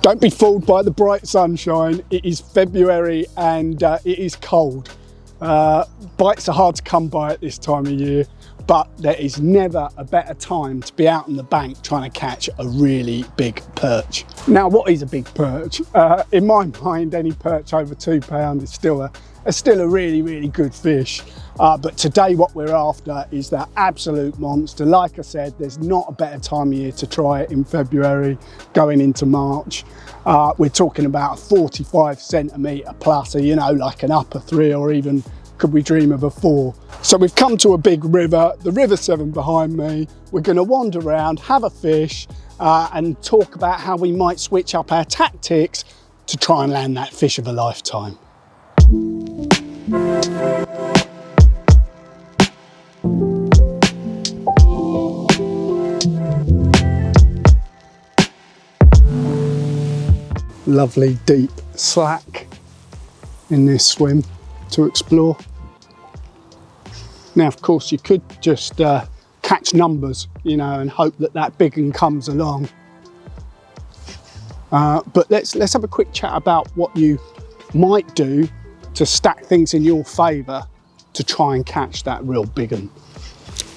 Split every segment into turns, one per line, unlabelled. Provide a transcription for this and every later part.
Don't be fooled by the bright sunshine. It is February and it is cold. Bites are hard to come by at this time of year, but there is never a better time to be out on the bank trying to catch a really big perch. Now, what is a big perch? In my mind, any perch over £2 is still a really, really good fish. But today what we're after is that absolute monster. Like I said, there's not a better time of year to try it in February going into March. We're talking about a 45 centimetre plus, so, you know, like an upper 3 or even could we dream of a 4. So we've come to a big river, the River Severn behind me. We're going to wander around, have a fish and talk about how we might switch up our tactics to try and land that fish of a lifetime. Lovely deep slack in this swim to explore. Now, of course, you could just catch numbers, you know, and hope that that big one comes along. But let's have a quick chat about what you might do to stack things in your favour to try and catch that real big one.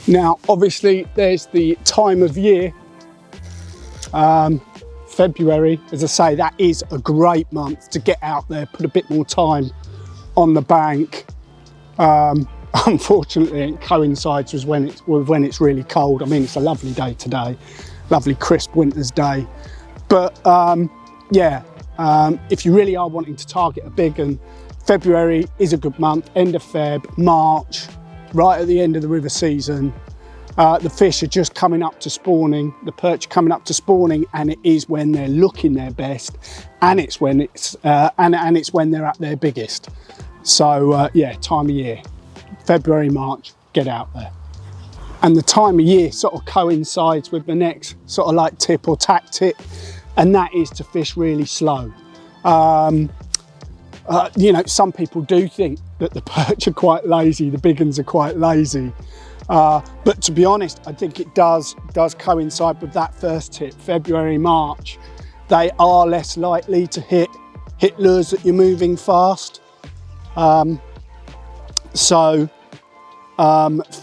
Now, obviously, there's the time of year. February, as I say, that is a great month to get out there, put a bit more time on the bank. Unfortunately, it coincides with when it's really cold. I mean, it's a lovely day today, lovely crisp winter's day. But yeah, if you really are wanting to target a big one, February is a good month. End of Feb, March, right at the end of the river season. The fish are just coming up to spawning, the perch are coming up to spawning, and it is when they're looking their best, and it's when it's when they're at their biggest. So yeah, time of year, February, March, get out there. And the time of year sort of coincides with the next sort of like tip or tactic, and that is to fish really slow. You know, some people do think that the perch are quite lazy, the big ones are quite lazy. But to be honest, I think it does coincide with that first tip, February, March. They are less likely to hit lures that you're moving fast.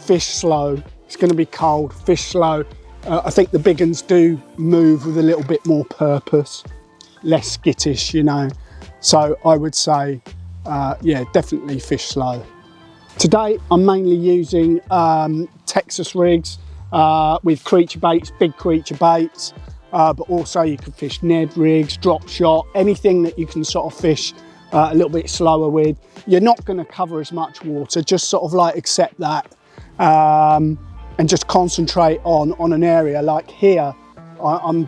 Fish slow. It's going to be cold, fish slow. I think the big ones do move with a little bit more purpose, less skittish, you know. So I would say, yeah, definitely fish slow. Today, I'm mainly using Texas rigs with creature baits, big creature baits, but also you can fish Ned rigs, drop shot, anything that you can sort of fish a little bit slower with. You're not going to cover as much water, just sort of like accept that and just concentrate on an area like here. I'm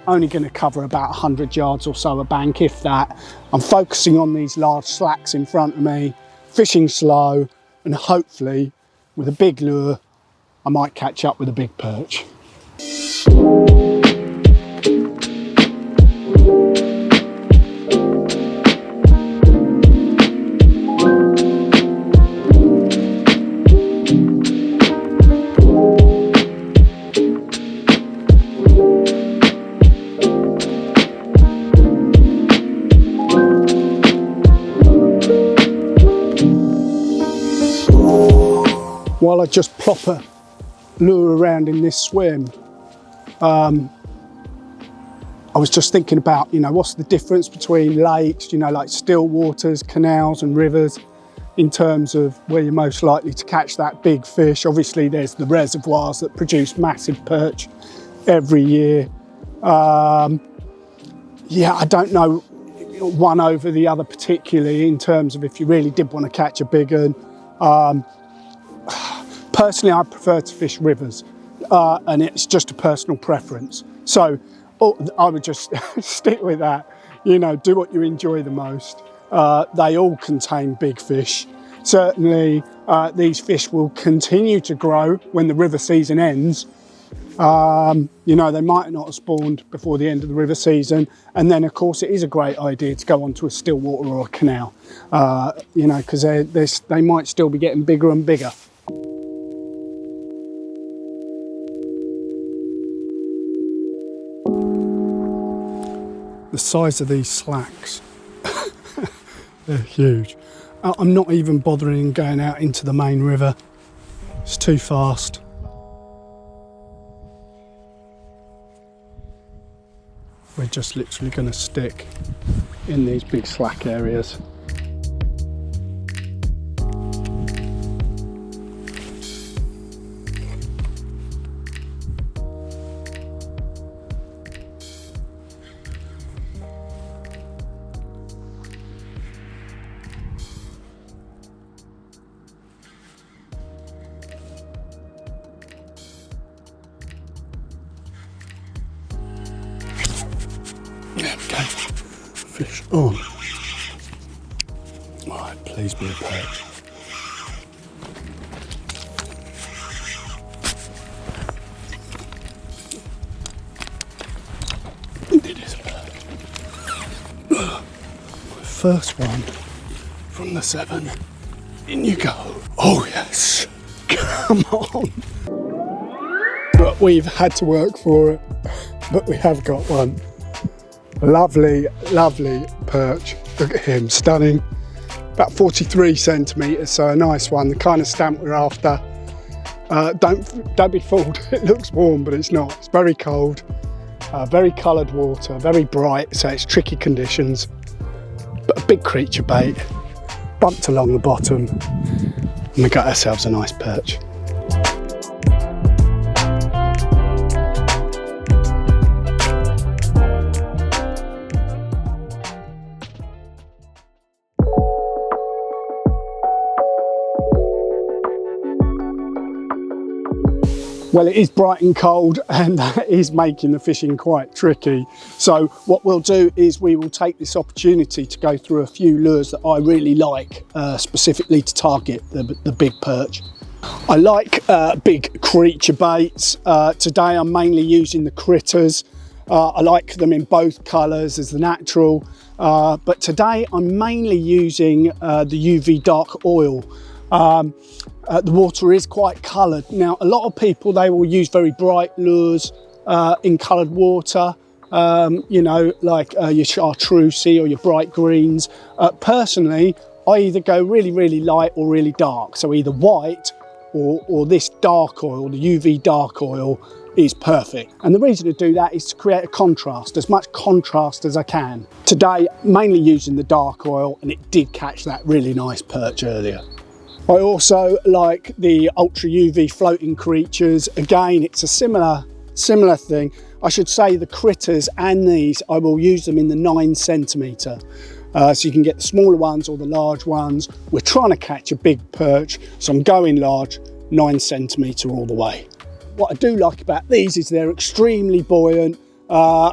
only going to cover about 100 yards or so a bank, if that. I'm focusing on these large slacks in front of me, fishing slow, and hopefully with a big lure I might catch up with a big perch. While I just plop a lure around in this swim, I was just thinking about, you know, what's the difference between lakes, you know, like still waters, canals and rivers in terms of where you're most likely to catch that big fish. Obviously there's the reservoirs that produce massive perch every year. Yeah, I don't know one over the other particularly in terms of if you really did want to catch a big one. Personally, I prefer to fish rivers, and it's just a personal preference. So I would just stick with that. You know, do what you enjoy the most. They all contain big fish. Certainly, these fish will continue to grow when the river season ends. You know, they might not have spawned before the end of the river season. And then, of course, it is a great idea to go onto a still water or a canal, you know, because they might still be getting bigger and bigger. The size of these slacks. They're huge. I'm not even bothering going out into the main river. It's too fast. We're just literally going to stick in these big slack areas. There we go. Fish on. Alright, please be a perch. It is a perch. My first one from the 7. In you go. Oh yes. Come on. But we've had to work for it. But we have got one. Lovely, lovely perch. Look at him, stunning. About 43 centimetres, so a nice one. The kind of stamp we're after. Don't be fooled. It looks warm, but it's not. It's very cold. Very coloured water, very bright, so it's tricky conditions. But a big creature bait. Bumped along the bottom, and we got ourselves a nice perch. Well, it is bright and cold, and that is making the fishing quite tricky. So what we'll do is we will take this opportunity to go through a few lures that I really like, specifically to target the big perch. I like big creature baits. Today I'm mainly using the critters. I like them in both colours as the natural, but today I'm mainly using the UV dark oil. The water is quite coloured. Now, a lot of people, they will use very bright lures in coloured water, you know, like your chartreuse or your bright greens. Personally, I either go really, really light or really dark. So either white or this dark oil, the UV dark oil, is perfect. And the reason to do that is to create a contrast, as much contrast as I can. Today, mainly using the dark oil, and it did catch that really nice perch earlier. I also like the ultra UV floating creatures. Again, it's a similar thing. I should say the critters and these, I will use them in the 9 centimetre. So you can get the smaller ones or the large ones. We're trying to catch a big perch, so I'm going large, 9 centimetre all the way. What I do like about these is they're extremely buoyant,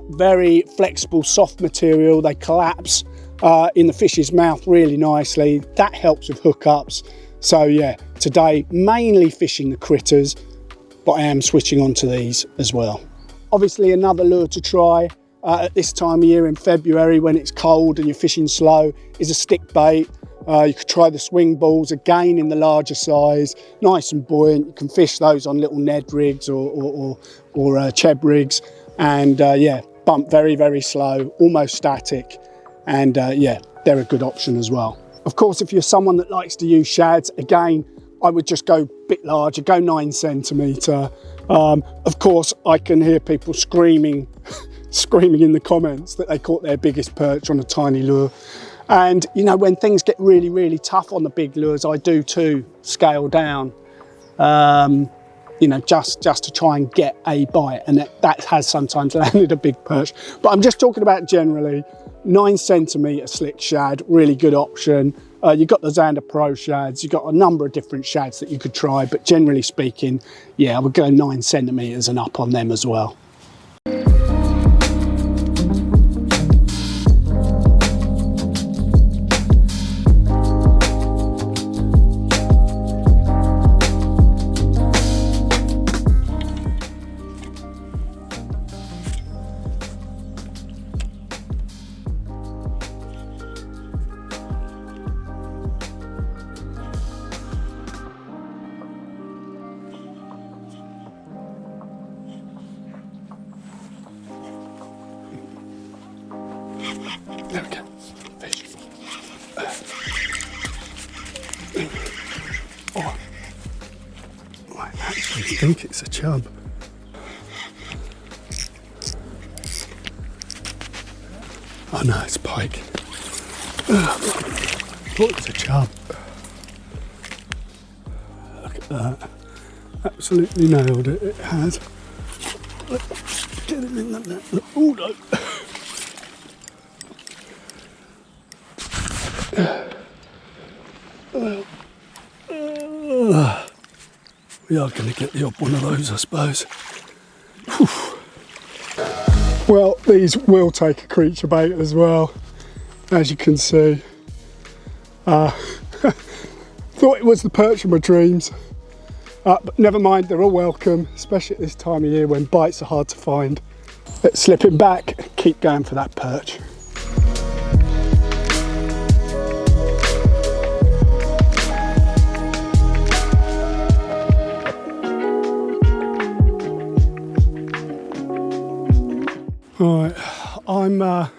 very flexible, soft material. They collapse in the fish's mouth really nicely. That helps with hookups. So yeah, today mainly fishing the critters, but I am switching on to these as well. Obviously another lure to try at this time of year in February when it's cold and you're fishing slow is a stick bait. You could try the swing balls, again in the larger size, nice and buoyant. You can fish those on little Ned rigs or Cheb rigs, and yeah, bump very, very slow, almost static, and yeah, they're a good option as well. Of course, if you're someone that likes to use shads, again, I would just go a bit larger, go 9 centimetre. Of course, I can hear people screaming in the comments that they caught their biggest perch on a tiny lure. And you know, when things get really, really tough on the big lures, I do too scale down, you know, just to try and get a bite. And that has sometimes landed a big perch. But I'm just talking about generally. 9 centimetre slick shad, really good option. You've got the Xander Pro shads, you've got a number of different shads that you could try, but generally speaking, yeah, I would go 9 centimetres and up on them as well. think it's a chub. Oh no, it's pike. I thought it was a chub. Look at that. Absolutely nailed it. It has. Get him in the net. Oh no. We are going to get the odd one of those, I suppose. Whew. Well, these will take a creature bait as well, as you can see. Thought it was the perch of my dreams, but never mind, they're all welcome, especially at this time of year when bites are hard to find. Let's slip it back and keep going for that perch. Right, I'm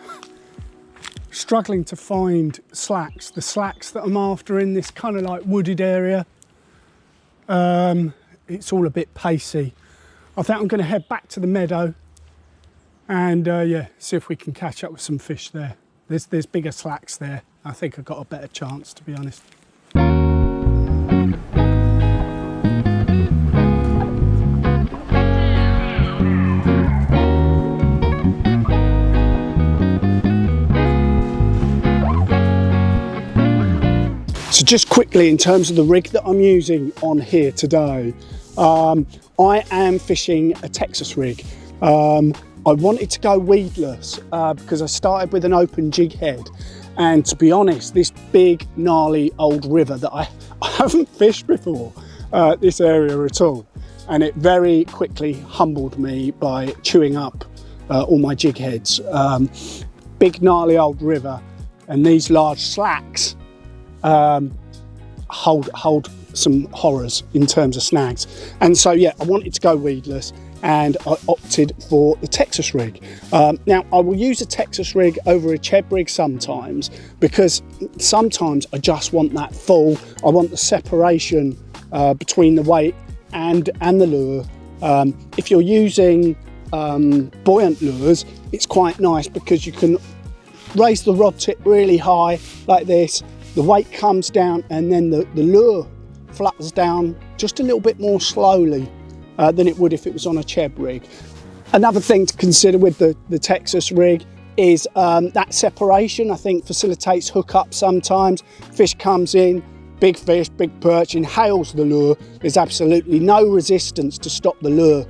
struggling to find slacks, the slacks that I'm after in this kind of like wooded area. It's all a bit pacey. I think I'm going to head back to the meadow and yeah, see if we can catch up with some fish there. There's bigger slacks there. I think I've got a better chance, to be honest. So just quickly, in terms of the rig that I'm using on here today, I am fishing a Texas rig. I wanted to go weedless because I started with an open jig head, and to be honest, this big gnarly old river that I haven't fished before, this area at all, and it very quickly humbled me by chewing up all my jig heads. Big gnarly old river, and these large slacks hold some horrors in terms of snags. And so yeah, I wanted to go weedless and I opted for the Texas rig. Now I will use a Texas rig over a Cheb rig sometimes, because sometimes I just want that full, I want the separation between the weight and the lure. If you're using buoyant lures, it's quite nice because you can raise the rod tip really high like this, the weight comes down, and then the lure flutters down just a little bit more slowly than it would if it was on a Cheb rig. Another thing to consider with the Texas rig is that separation, I think, facilitates hookup sometimes. Fish comes in, big fish, big perch, inhales the lure. There's absolutely no resistance to stop the lure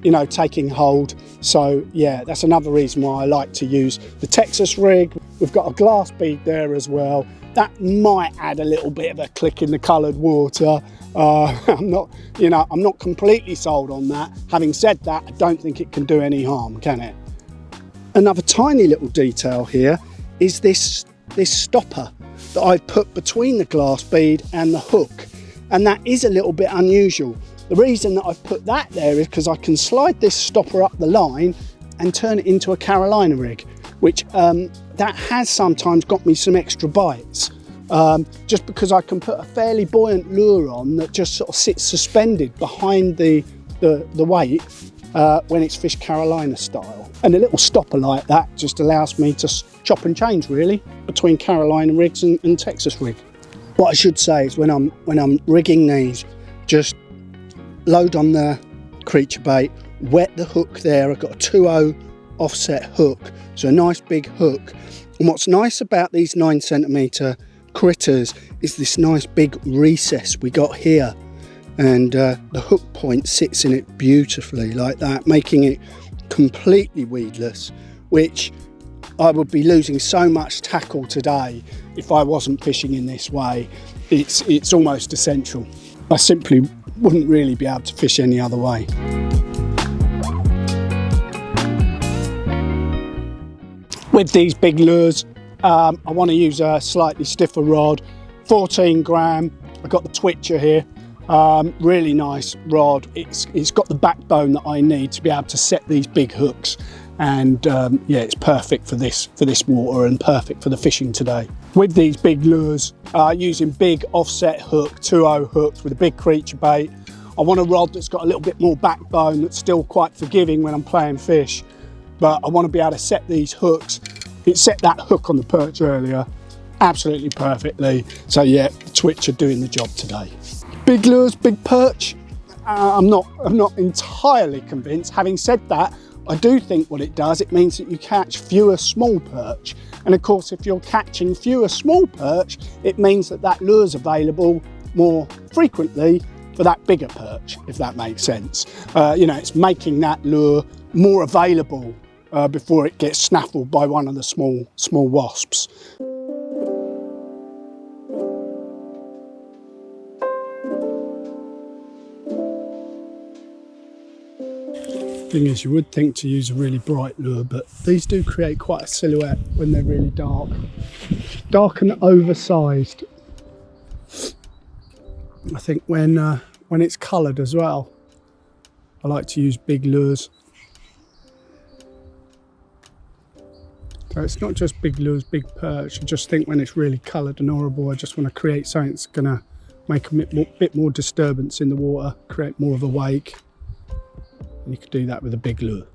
you know, taking hold. So yeah, that's another reason why I like to use the Texas rig. We've got a glass bead there as well. That might add a little bit of a click in the coloured water. I'm not completely sold on that. Having said that, I don't think it can do any harm, can it? Another tiny little detail here is this stopper that I've put between the glass bead and the hook, and that is a little bit unusual. The reason that I've put that there is because I can slide this stopper up the line and turn it into a Carolina rig, which that has sometimes got me some extra bites, just because I can put a fairly buoyant lure on that just sort of sits suspended behind the weight when it's fished Carolina style. And a little stopper like that just allows me to chop and change really between Carolina rigs and Texas rig. What I should say is when I'm rigging these, just load on the creature bait, wet the hook there. I've got a 2.0 offset hook, so a nice big hook. And what's nice about these 9cm critters is this nice big recess we got here, and the hook point sits in it beautifully like that, making it completely weedless, which I would be losing so much tackle today if I wasn't fishing in this way. It's almost essential. I simply wouldn't really be able to fish any other way. With these big lures, I want to use a slightly stiffer rod, 14 gram. I've got the Twitcher here, really nice rod. It's got the backbone that I need to be able to set these big hooks, and yeah, it's perfect for this water and perfect for the fishing today. With these big lures, using big offset hook, 2.0 hooks with a big creature bait, I want a rod that's got a little bit more backbone, that's still quite forgiving when I'm playing fish, but I want to be able to set these hooks. It set that hook on the perch earlier absolutely perfectly. So yeah, the twitch are doing the job today. Big lures, big perch. I'm not entirely convinced. Having said that, I do think what it does, it means that you catch fewer small perch. And of course, if you're catching fewer small perch, it means that that lure's available more frequently for that bigger perch, if that makes sense. You know, it's making that lure more available before it gets snaffled by one of the small wasps. Thing is, you would think to use a really bright lure, but these do create quite a silhouette when they're really dark. Dark and oversized. I think when it's coloured as well, I like to use big lures. So it's not just big lures, big perch. I just think when it's really coloured and horrible, I just want to create something that's going to make a bit more disturbance in the water, create more of a wake. And you could do that with a big lure.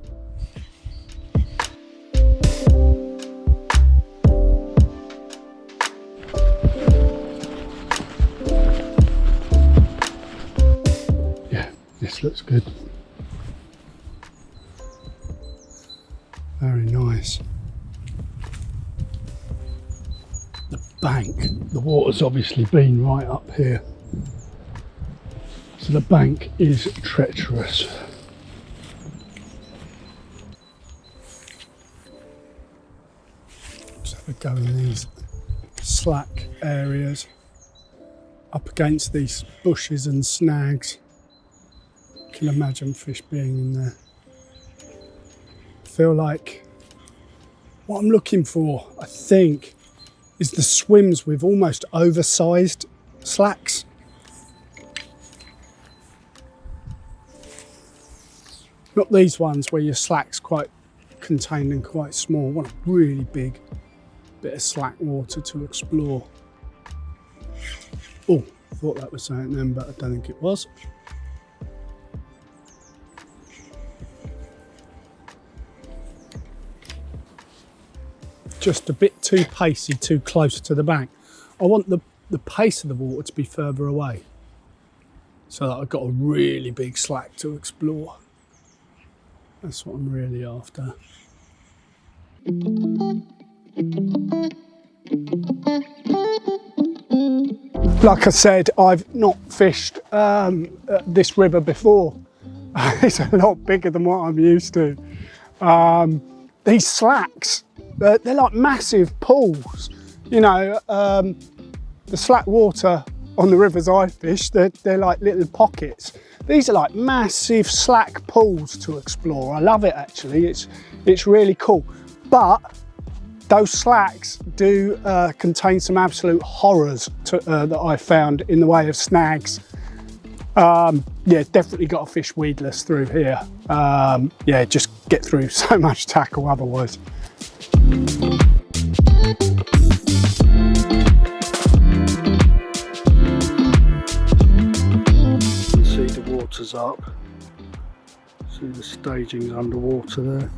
Yeah, this looks good. Very nice. The bank, the water's obviously been right up here. So the bank is treacherous. We go in these slack areas up against these bushes and snags. You can imagine fish being in there. I feel like what I'm looking for, I think, is the swims with almost oversized slacks. Not these ones where your slack's quite contained and quite small. I want a really big bit of slack water to explore. Oh, I thought that was something then, but I don't think it was. Just a bit too pacey, too close to the bank. I want the pace of the water to be further away so that I've got a really big slack to explore. That's what I'm really after. Like I said, I've not fished this river before. It's a lot bigger than what I'm used to. These slacks, they're like massive pools. You know, the slack water on the rivers I fish, they're like little pockets. These are like massive slack pools to explore. I love it actually, it's really cool. But those slacks do contain some absolute horrors that I found in the way of snags. Yeah, definitely got to fish weedless through here. Yeah, just get through so much tackle otherwise. See the water's up. See the staging's underwater there.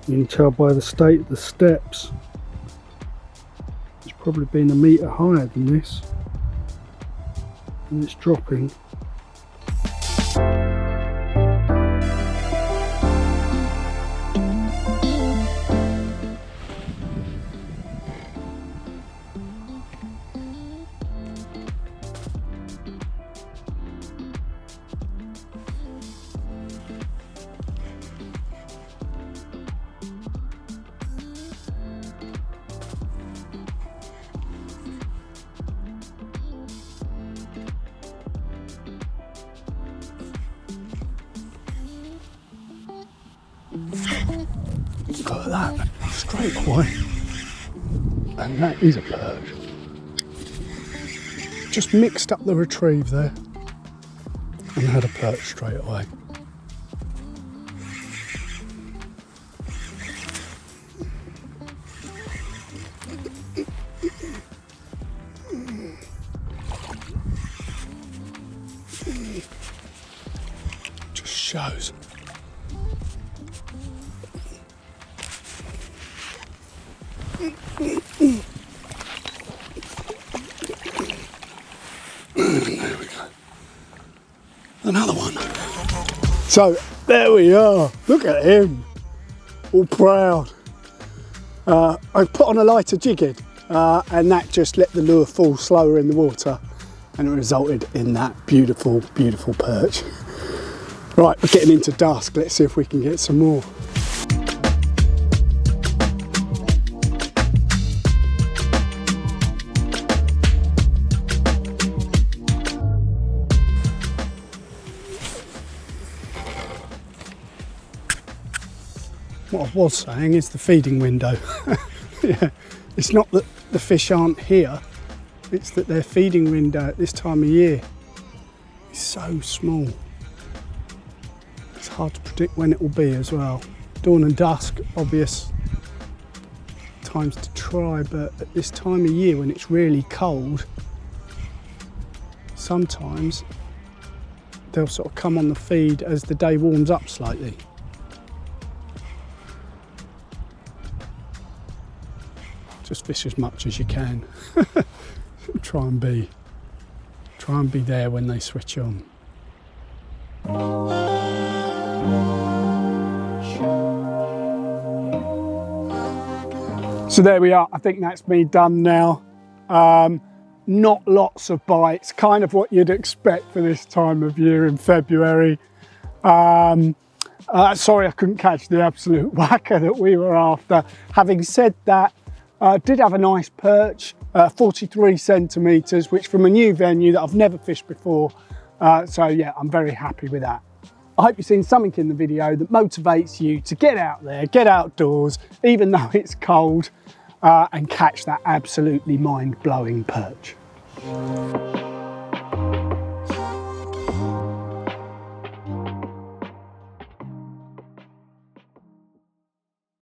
You can tell by the state of the steps. It's probably been a metre higher than this. And it's dropping. Look at that, straight away. And that is a perch. Just mixed up the retrieve there and had a perch straight away. shows. There we go. Another one. So there we are. Look at him. All proud. I put on a lighter jigging and that just let the lure fall slower in the water, and it resulted in that beautiful, beautiful perch. Right, we're getting into dusk. Let's see if we can get some more. What I was saying is the feeding window. Yeah, it's not that the fish aren't here, it's that their feeding window at this time of year is so small. It's hard to predict when it will be as well. Dawn and dusk, obvious times to try, but at this time of year when it's really cold, sometimes they'll sort of come on the feed as the day warms up slightly. Just fish as much as you can. Try and be there when they switch on. So there we are. I think that's me done now. Not lots of bites, kind of what you'd expect for this time of year in February. Sorry I couldn't catch the absolute whacker that we were after. Having said that, did have a nice perch, 43 centimetres, which from a new venue that I've never fished before. So yeah, I'm very happy with that. I hope you've seen something in the video that motivates you to get out there, get outdoors, even though it's cold, and catch that absolutely mind-blowing perch.